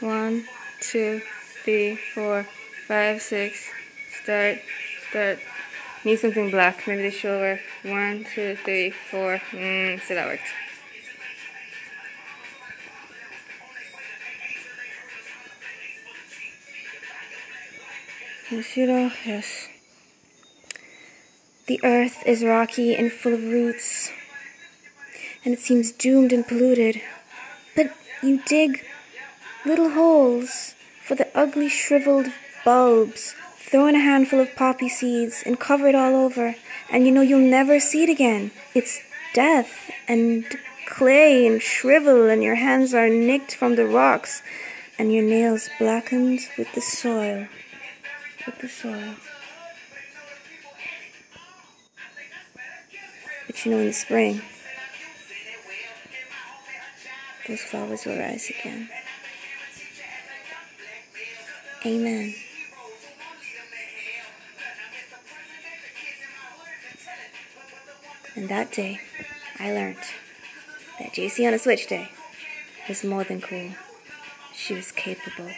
1, 2, 3, 4, 5, 6. Start. Need something black. Maybe this should work. 1, 2, 3, 4. So that worked. Can you see it all? Yes. The earth is rocky and full of roots, and it seems doomed and polluted. But you dig little holes for the ugly shriveled bulbs, throw in a handful of poppy seeds and cover it all over, and you know you'll never see it again. It's death and clay and shrivel, and your hands are nicked from the rocks, and your nails blackened with the soil. But you know, in the spring, those flowers will rise again. Amen. And that day, I learned that JC on a Switch Day was more than cool. She was capable.